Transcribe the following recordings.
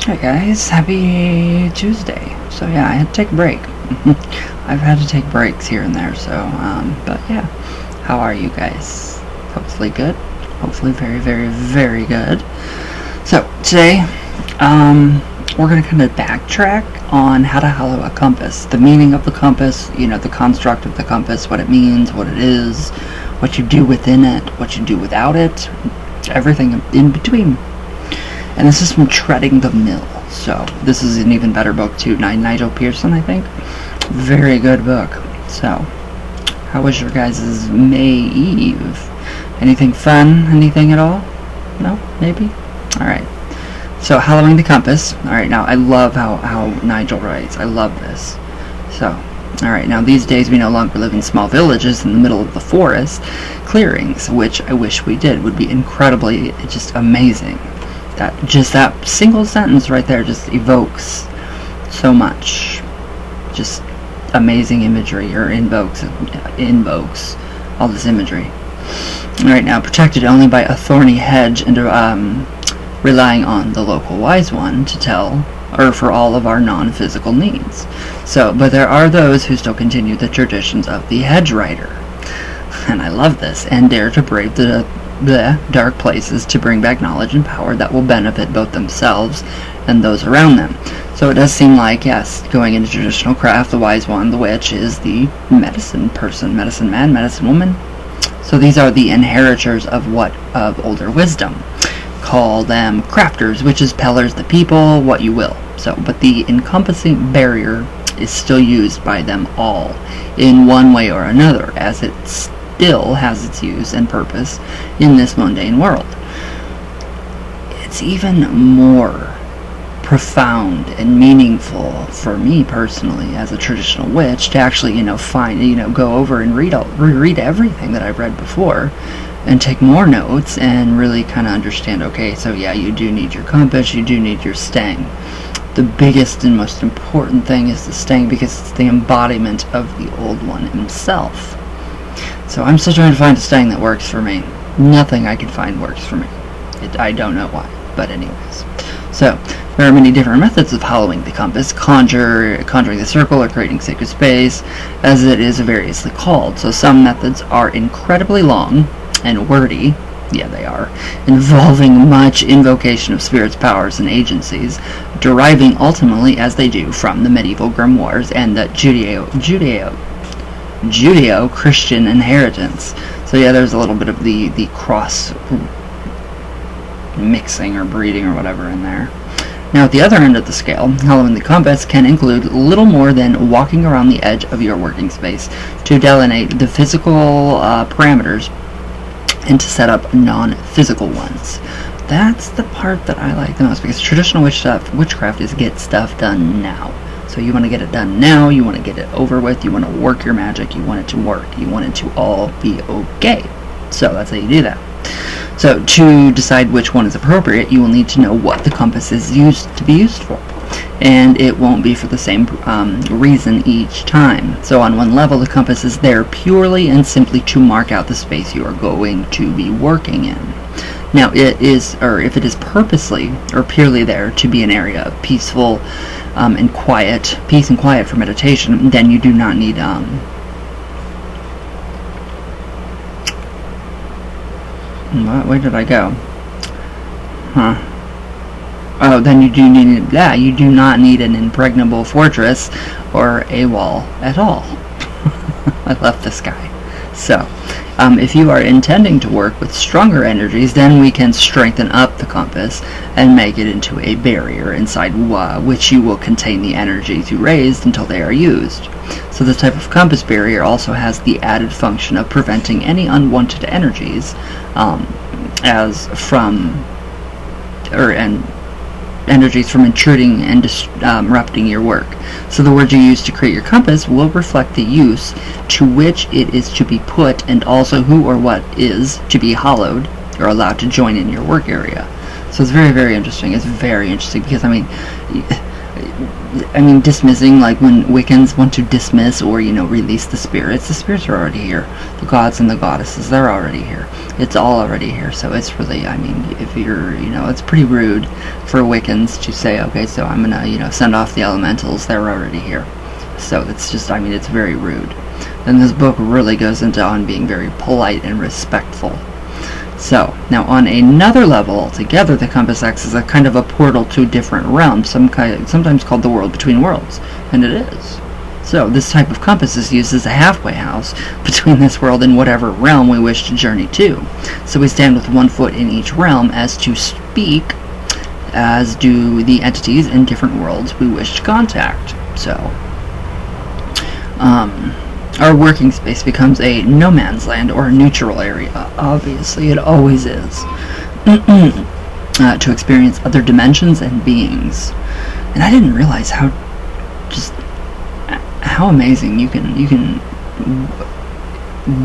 Hey guys, happy Tuesday. So yeah, I had to take a break. I've had to take breaks here and there, but yeah. How are you guys? Hopefully good. Hopefully very, very, very good. So today, we're going to kind of backtrack on how to hollow a compass. The meaning of the compass, the construct of the compass, what it means, what it is, what you do within it, what you do without it, everything in between. And this is from Treading the Mill. So this is an even better book too. Nigel Pearson, I think. Very good book. So, how was your guys' May Eve? Anything fun? Anything at all? No? Maybe? Alright. So, Hallowing the Compass. Alright, now I love how Nigel writes. I love this. So, alright, now these days we no longer live in small villages in the middle of the forest. Clearings, which I wish we did, would be incredibly, just amazing. That single sentence right there just evokes so much. Just amazing imagery, or invokes all this imagery. Right now, protected only by a thorny hedge and relying on the local wise one to tell, or for all of our non-physical needs. But there are those who still continue the traditions of the hedge rider. And I love this, and dare to brave the dark places to bring back knowledge and power that will benefit both themselves and those around them. So it does seem like, yes, going into traditional craft, the wise one, the witch, is the medicine person, medicine man, medicine woman. So these are the inheritors of older wisdom. Call them crafters, witches, pellers, the people, what you will. But the encompassing barrier is still used by them all in one way or another, as it still has its use and purpose in this mundane world. It's even more profound and meaningful for me personally as a traditional witch to actually go over and reread everything that I've read before and take more notes and really kind of understand, okay, so yeah, you do need your compass, you do need your stang. The biggest and most important thing is the stang, because it's the embodiment of the old one himself. So I'm still trying to find a stang that works for me. Nothing I can find works for me. I don't know why, but anyways. So, there are many different methods of hollowing the compass, conjuring the circle, or creating sacred space, as it is variously called. So some methods are incredibly long and wordy, yeah they are, involving much invocation of spirits, powers, and agencies, deriving ultimately, as they do, from the medieval grimoires and the Judeo-Christian inheritance. So yeah, there's a little bit of the cross mixing or breeding or whatever in there. Now at the other end of the scale, hollowing the compass can include little more than walking around the edge of your working space to delineate the physical parameters and to set up non-physical ones. That's the part that I like the most, because traditional witchcraft is get stuff done now. So you want to get it done now, you want to get it over with, you want to work your magic, you want it to work, you want it to all be okay. So that's how you do that. So to decide which one is appropriate, you will need to know what the compass is used to be used for. And it won't be for the same reason each time. So on one level, the compass is there purely and simply to mark out the space you are going to be working in. Now if it is purposely or purely there to be an area of peace and quiet for meditation, then you do not need where did I go? Oh, then you do not need an impregnable fortress or a wall at all. I love this guy. So, if you are intending to work with stronger energies, then we can strengthen up the compass and make it into a barrier inside which you will contain the energies you raised until they are used. So this type of compass barrier also has the added function of preventing any unwanted energies energies from intruding and disrupting your work. So the words you use to create your compass will reflect the use to which it is to be put, and also who or what is to be hollowed or allowed to join in your work area. So it's very, very interesting. It's very interesting because, I mean, dismissing, like when Wiccans want to dismiss or, release the spirits are already here. The gods and the goddesses, they're already here. It's all already here. So it's really, I mean, if you're, it's pretty rude for Wiccans to say, okay, so I'm gonna, send off the elementals. They're already here. So it's just, I mean, it's very rude. And this book really goes into on being very polite and respectful. So, now on another level altogether, the compass acts as a kind of a portal to different realms, sometimes called the world between worlds, and it is. So, this type of compass is used as a halfway house between this world and whatever realm we wish to journey to. So we stand with one foot in each realm, as to speak, as do the entities in different worlds we wish to contact. So, our working space becomes a no man's land or a neutral area. Obviously, it always is. To experience other dimensions and beings. And I didn't realize how amazing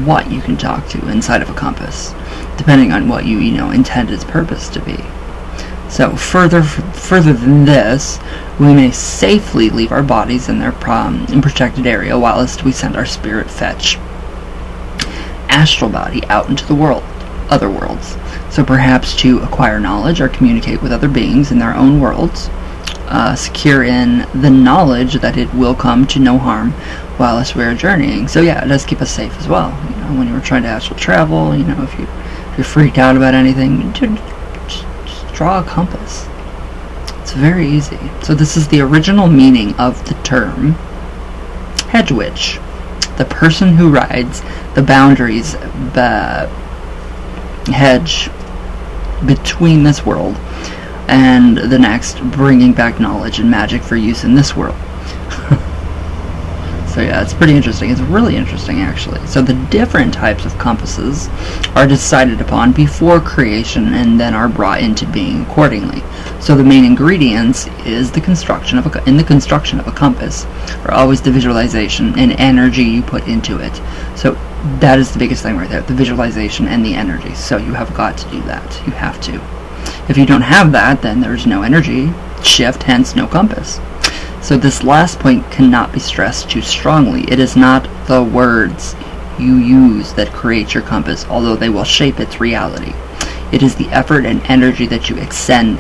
what you can talk to inside of a compass, depending on what you intend its purpose to be. So further than this, we may safely leave our bodies in their protected area whilst we send our spirit fetch astral body out into the world, other worlds. So perhaps to acquire knowledge or communicate with other beings in their own worlds, secure in the knowledge that it will come to no harm whilst we're journeying. So yeah, it does keep us safe as well. When you're trying to astral travel, if you're freaked out about anything, just draw a compass. It's very easy. So this is the original meaning of the term hedge witch, the person who rides the boundaries hedge between this world and the next, bringing back knowledge and magic for use in this world. So yeah, it's pretty interesting. It's really interesting, actually. So the different types of compasses are decided upon before creation and then are brought into being accordingly. So the main ingredients is the construction of in the construction of a compass are always the visualization and energy you put into it. So that is the biggest thing right there, the visualization and the energy. So you have got to do that. You have to. If you don't have that, then there's no energy shift, hence no compass. So this last point cannot be stressed too strongly. It is not the words you use that create your compass, although they will shape its reality. It is the effort and energy that you expend,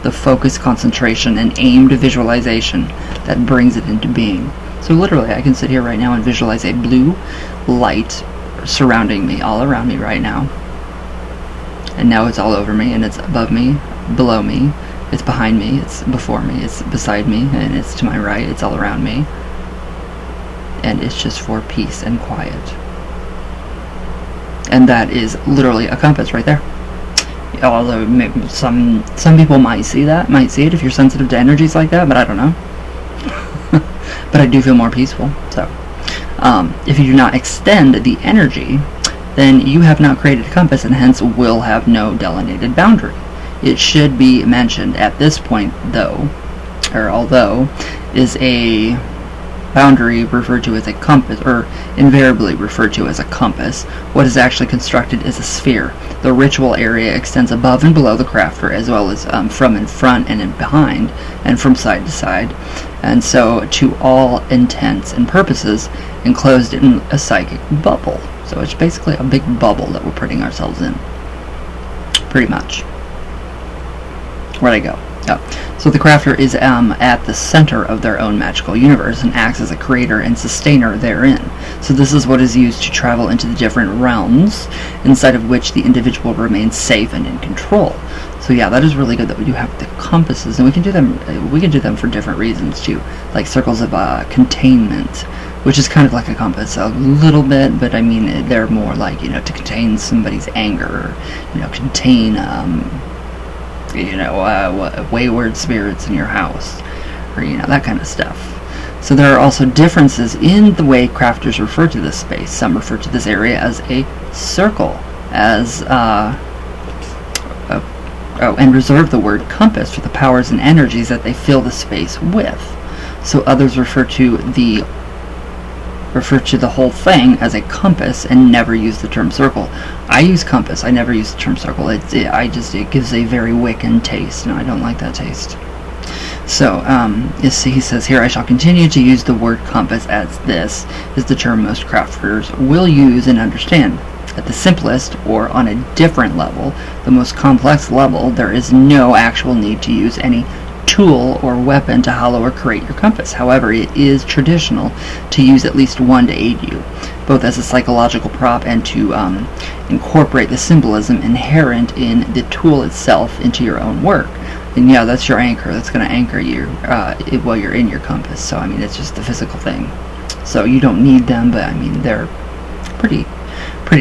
the focus, concentration, and aimed visualization that brings it into being. So literally, I can sit here right now and visualize a blue light surrounding me, all around me right now. And now it's all over me, and it's above me, below me, it's behind me, it's before me, it's beside me, and it's to my right, it's all around me. And it's just for peace and quiet. And that is literally a compass right there. Although maybe some people might see it if you're sensitive to energies like that, but I don't know. But I do feel more peaceful. So, if you do not extend the energy, then you have not created a compass and hence will have no delineated boundary. It should be mentioned at this point, although, is a boundary referred to as a compass, or invariably referred to as a compass. What is actually constructed is a sphere. The ritual area extends above and below the crafter, as well as from in front and in behind, and from side to side, and so to all intents and purposes enclosed in a psychic bubble. So it's basically a big bubble that we're putting ourselves in, pretty much. Where'd I go? Oh. So the crafter is at the center of their own magical universe and acts as a creator and sustainer therein. So this is what is used to travel into the different realms, inside of which the individual remains safe and in control. So yeah, that is really good that we do have the compasses, and we can do them for different reasons too, like circles of containment, which is kind of like a compass a little bit, but I mean they're more like, to contain somebody's anger, contain wayward spirits in your house, or that kind of stuff. So there are also differences in the way crafters refer to this space. Some refer to this area as a circle, and reserve the word compass for the powers and energies that they fill the space with. So others refer to the whole thing as a compass and never use the term circle. I use compass. I never use the term circle. It gives a very Wiccan taste, and I don't like that taste. So, he says here, I shall continue to use the word compass, as this is the term most crafters will use and understand. At the simplest, or on a different level, the most complex level, there is no actual need to use any tool or weapon to hollow or create your compass. However, it is traditional to use at least one to aid you, both as a psychological prop and to incorporate the symbolism inherent in the tool itself into your own work. And yeah, that's your anchor. That's going to anchor you while you're in your compass. So I mean, it's just the physical thing. So you don't need them, but I mean, they're pretty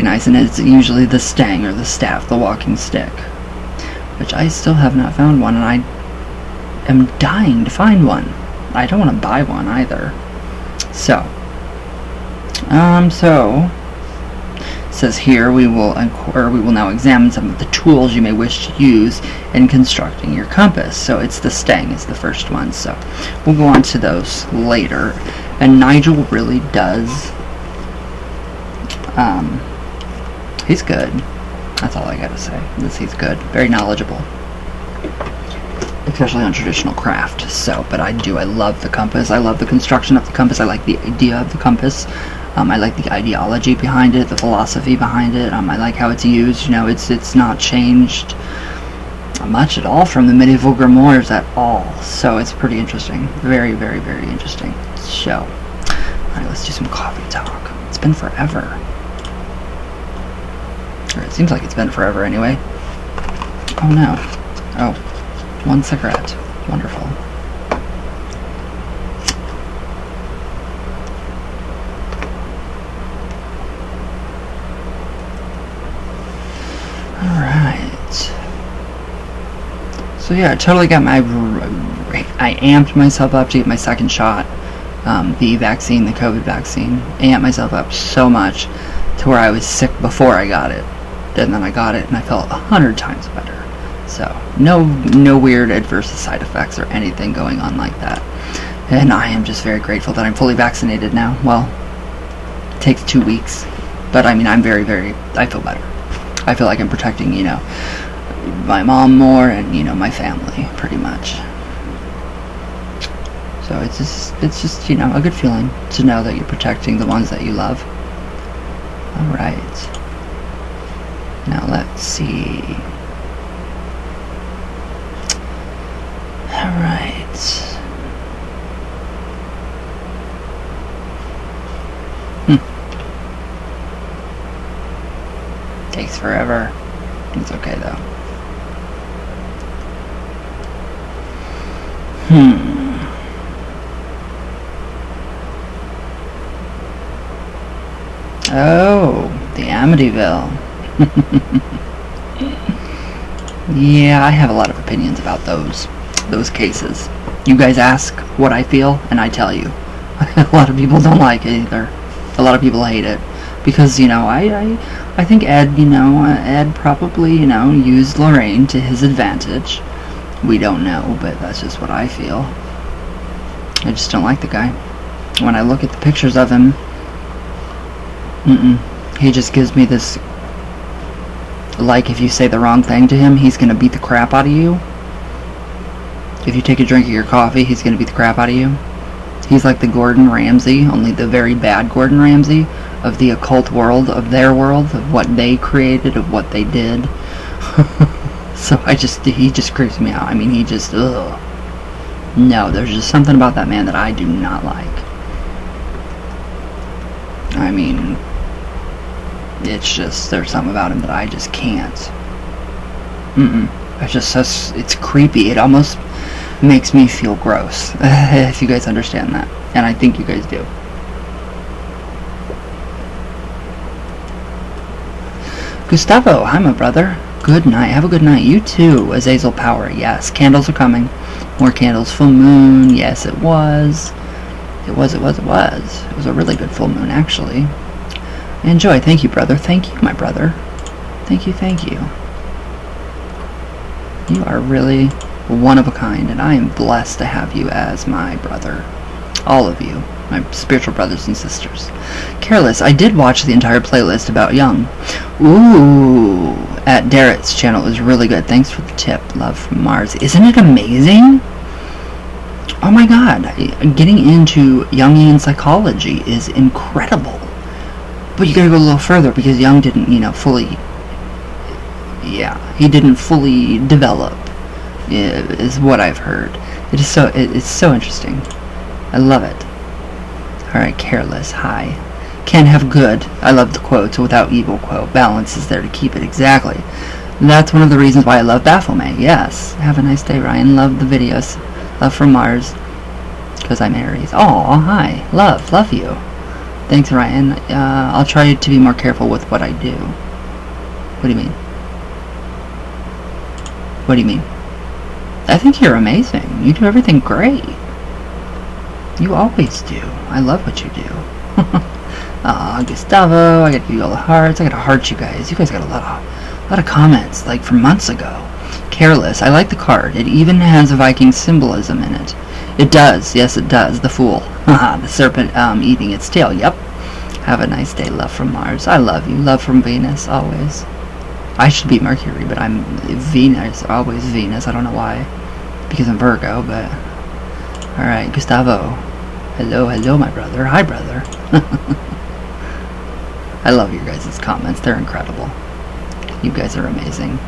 nice. And it's usually the stang or the staff, the walking stick, which I still have not found one, and I am dying to find one. I don't want to buy one either. So it says here we will now examine some of the tools you may wish to use in constructing your compass. So it's the stang is the first one. So we'll go on to those later. And Nigel really does. He's good. That's all I gotta say. He's good. Very knowledgeable, especially on traditional craft. So, but I love the compass. I love the construction of the compass. I like the idea of the compass. I like the ideology behind it, the philosophy behind it. I like how it's used. You know, it's not changed much at all from the medieval grimoires at all. So it's pretty interesting. Very, very, very interesting show. Alright, let's do some coffee talk. It's been forever. Or it seems like it's been forever anyway. Oh no. Oh. One cigarette. Wonderful. Alright. So yeah, I totally got I amped myself up to get my second shot. The vaccine, the COVID vaccine. Amped myself up so much to where I was sick before I got it. And then I got it and I felt 100 times better. So no weird adverse side effects or anything going on like that. And I am just very grateful that I'm fully vaccinated now. Well, it takes 2 weeks, but I mean, I'm very, I feel better. I feel like I'm protecting, you know, my mom more and, you know, my family pretty much. So it's just, you know, a good feeling to know that you're protecting the ones that you love. All right. Now let's see. All right. Takes forever. It's okay though. Oh, the Amityville. Yeah, I have a lot of opinions about those cases. You guys ask what I feel, and I tell you. A lot of people don't like it either. A lot of people hate it because, you know, I think Ed probably, you know, used Lorraine to his advantage. We don't know, but that's just what I feel. I just don't like the guy. When I look at the pictures of him, he just gives me this, like, if you say the wrong thing to him, he's gonna beat the crap out of you. If you take a drink of your coffee, he's gonna beat the crap out of you. He's like the Gordon Ramsay, only the very bad Gordon Ramsay of the occult world, of their world, of what they created, of what they did. So he just creeps me out. I mean, he just, ugh. No, there's just something about that man that I do not like. I mean, it's just, there's something about him that I just can't. It's just, it's creepy. It almost makes me feel gross, if you guys understand that. And I think you guys do. Gustavo, hi my brother. Good night. Have a good night. You too, Azazel Power. Yes, candles are coming. More candles. Full moon. Yes, it was. It was a really good full moon, actually. Enjoy. Thank you, brother. Thank you, my brother. Thank you. You are really one of a kind, and I am blessed to have you as my brother. All of you, my spiritual brothers and sisters. Careless, I did watch the entire playlist about Young. Ooh, at Darrett's channel is really good. Thanks for the tip. Love from Mars. Isn't it amazing? Oh my god, getting into Jungian psychology is incredible. But you gotta go a little further, because Jung didn't, fully... Yeah, he didn't fully develop, is what I've heard. It's so interesting. I love it. Alright, careless, hi. Can't have good, I love the quotes, without evil quote. Balance is there to keep it, exactly. That's one of the reasons why I love Baphomet. Yes. Have a nice day, Ryan. Love the videos. Love from Mars. Because I'm Aries. Aw, hi. Love you. Thanks, Ryan. I'll try to be more careful with what I do. What do you mean? What do you mean? I think you're amazing. You do everything great. You always do. I love what you do. Gustavo, I gotta give you all the hearts. I gotta heart you guys. You guys got a lot of comments, like from months ago. Careless. I like the card. It even has a Viking symbolism in it. It does. Yes, it does. The Fool. The serpent eating its tail. Yep. Have a nice day. Love from Mars. I love you. Love from Venus. Always. I should be Mercury, but I'm Venus. Always Venus. I don't know why. Because I'm Virgo, but... Alright, Gustavo. Hello, my brother. Hi, brother. I love your guys' comments. They're incredible. You guys are amazing.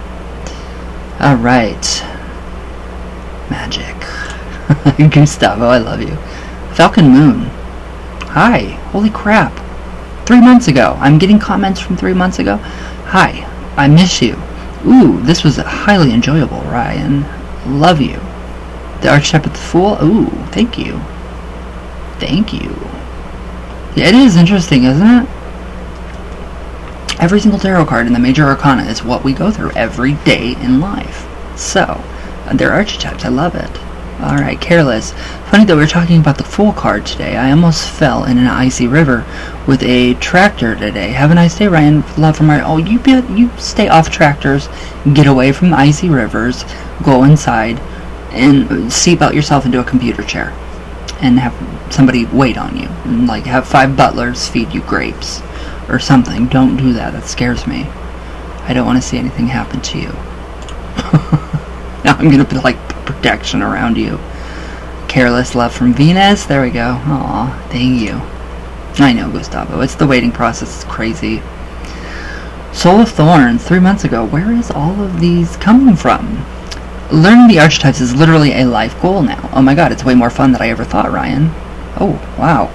Alright. Magic. Gustavo, I love you. Falcon Moon. Hi. Holy crap. 3 months ago. I'm getting comments from 3 months ago. Hi. I miss you. Ooh, this was highly enjoyable, Ryan. Love you. The Archetype of the Fool. Ooh, thank you. Thank you. Yeah, it is interesting, isn't it? Every single tarot card in the major arcana is what we go through every day in life. So, they're archetypes. I love it. Alright, careless. Funny that we're talking about the Fool card today. I almost fell in an icy river with a tractor today. Have a nice day, Ryan. Love from Ryan. Oh, you stay off tractors. Get away from icy rivers. Go inside and seatbelt yourself into a computer chair. And have somebody wait on you. And, like, have 5 butlers feed you grapes. Or something. Don't do that. That scares me. I don't want to see anything happen to you. Now I'm going to put, like, protection around you. Careless. Love from Venus. There we go. Aw, thank you. I know, Gustavo. It's the waiting process. It's crazy. Soul of Thorns. 3 months ago. Where is all of these coming from? Learning the archetypes is literally a life goal now. Oh my god, it's way more fun than I ever thought, Ryan. Oh, wow.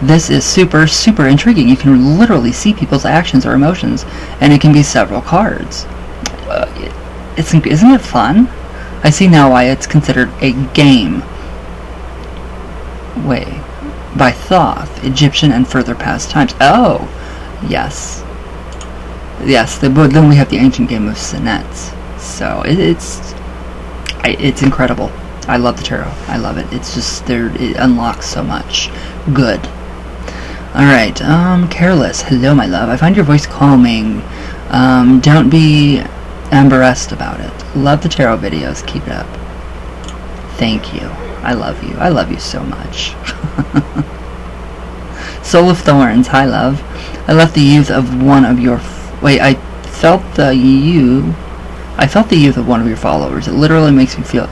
This is super, super intriguing. You can literally see people's actions or emotions, and it can be several cards. Isn't it fun? I see now why it's considered a game. Way. By Thoth, Egyptian and further past times. Oh, yes. Yes, then we have the ancient game of Sinets. So, it's incredible. I love the tarot. I love it. It's just, it unlocks so much good. Alright, careless. Hello, my love. I find your voice calming. Don't be embarrassed about it. Love the tarot videos. Keep it up. Thank you. I love you. I love you so much. Soul of Thorns. Hi, love. I left the youth of one of your... I felt the youth of one of your followers. It literally makes me feel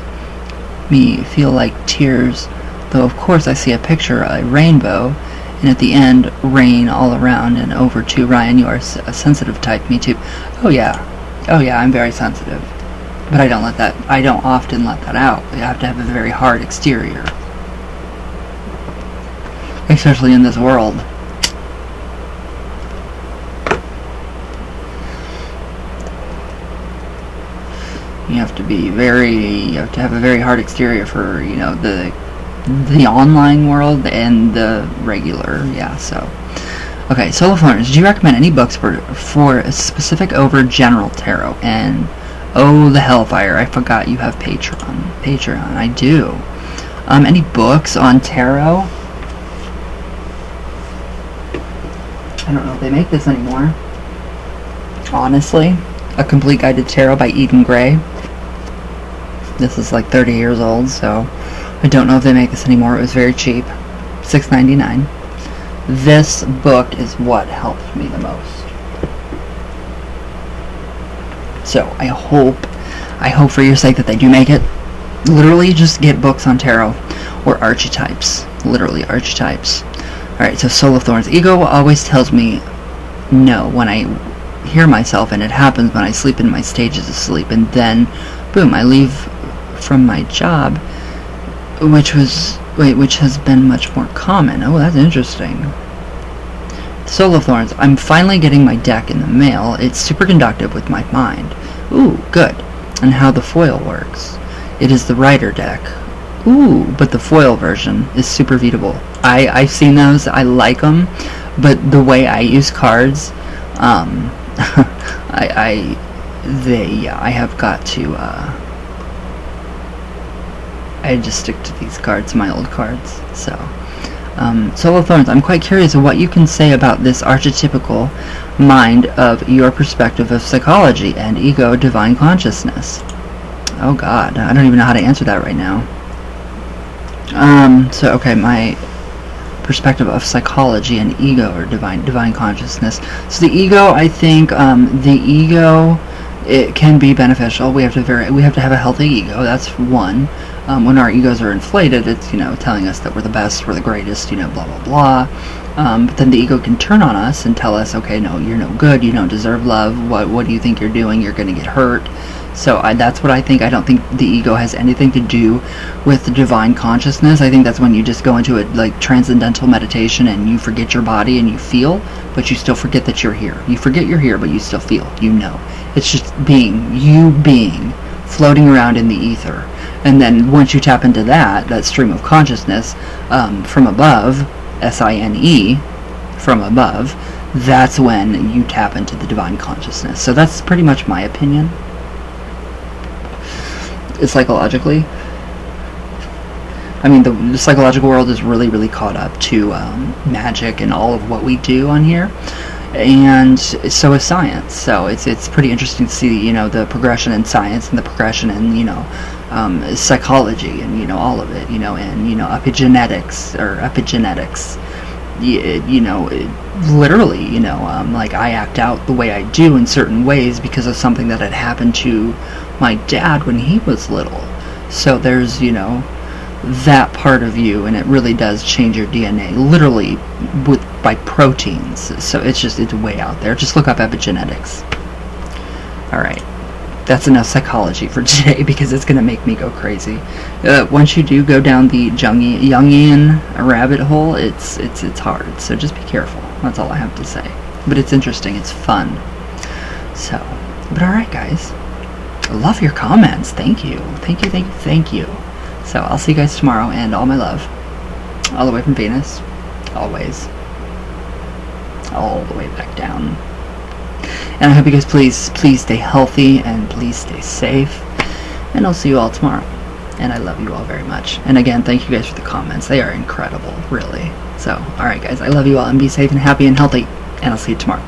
like tears. Though, of course, I see a picture, a rainbow, and at the end, rain all around. And over to Ryan, you are a sensitive type. Me too. Oh yeah, I'm very sensitive, but I don't often let that out. You have to have a very hard exterior, especially in this world. You have to have a very hard exterior for, the online world and the regular, so. Okay, Soul of Thorns, do you recommend any books for a specific over general tarot? And, oh, the Hellfire, I forgot you have Patreon, I do. Any books on tarot? I don't know if they make this anymore. Honestly, A Complete Guide to Tarot by Eden Gray. This is like 30 years old, so I don't know if they make this anymore. It was very cheap, $6.99. This book is what helped me the most. So I hope for your sake that they do make it. Literally just get books on tarot or archetypes. Literally archetypes. Alright, so Soul of Thorns. Ego always tells me know when I hear myself, and it happens when I sleep in my stages of sleep, and then boom, I leave from my job, which has been much more common. Oh, that's interesting. Soul of Thorns. I'm finally getting my deck in the mail. It's super conductive with my mind. Ooh, good. And how the foil works. It is the Rider deck. Ooh, but the foil version is super beatable. I've seen those. I like them, but the way I use cards, I have got to. I just stick to these cards, my old cards. So, Soul of Thorns. I'm quite curious of what you can say about this archetypical mind of your perspective of psychology and ego, divine consciousness. Oh God, I don't even know how to answer that right now. So okay, my perspective of psychology and ego or divine consciousness. So the ego, I think, the ego, it can be beneficial. We have to have a healthy ego. That's one. When our egos are inflated, it's telling us that we're the best, we're the greatest, blah blah blah. But then the ego can turn on us and tell us, okay, no, you're no good, you don't deserve love. What do you think you're doing? You're going to get hurt. So that's what I think. I don't think the ego has anything to do with the divine consciousness. I think that's when you just go into it like transcendental meditation and you forget your body and you feel, but you still forget that you're here. You forget you're here, but you still feel. It's just being floating around in the ether. And then once you tap into that stream of consciousness from above, SINE, from above, that's when you tap into the divine consciousness. So that's pretty much my opinion. Psychologically, I mean, the psychological world is really, really caught up to magic and all of what we do on here, and so is science. So it's pretty interesting to see, the progression in science and the progression in, psychology and, all of it, and, epigenetics. Literally, like I act out the way I do in certain ways because of something that had happened to my dad when he was little. So there's, that part of you, and it really does change your DNA, literally by proteins. So it's way out there. Just look up epigenetics. Alright. That's enough psychology for today because it's going to make me go crazy. Once you do go down the Jungian rabbit hole, it's hard. So just be careful. That's all I have to say. But it's interesting. It's fun. So, but alright guys. I love your comments. Thank you. Thank you. So I'll see you guys tomorrow, and all my love. All the way from Venus. Always. All the way back down. And I hope you guys please stay healthy and please stay safe. And I'll see you all tomorrow. And I love you all very much. And again, thank you guys for the comments. They are incredible, really. So, alright guys, I love you all, and be safe and happy and healthy. And I'll see you tomorrow.